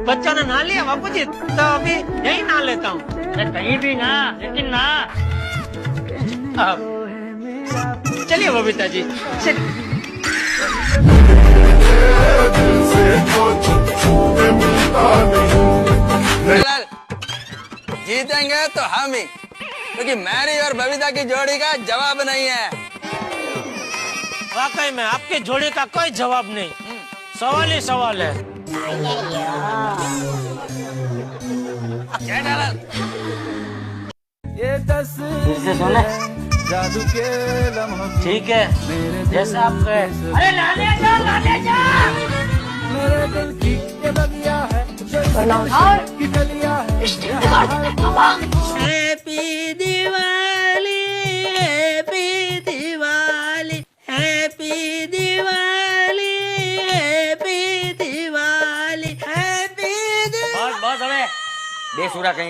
बच्चों ने नहा लिया बापू जी, तो अभी यही नहा लेता हूँ। अरे कहीं भी ना, लेकिन ना। चलिए बबीता जी, चलिए। जीतेंगे तो हम ही, क्योंकि मैरी और बबीता की जोड़ी का जवाब नहीं है। वाकई में आपकी जोड़ी का कोई जवाब नहीं, सवाल ही सवाल है। फिर से सुने। जादू के लम्हों ठीक है, जैसा आप कहे। अरे लाले जा, लाले जा। मेरे दिल की ये बगिया है, की कलिया है। Happy Diwali, happy Diwali, happy Diwali, happy Diwali, happy Diwali. बस बस, अबे बेसुरा कहीं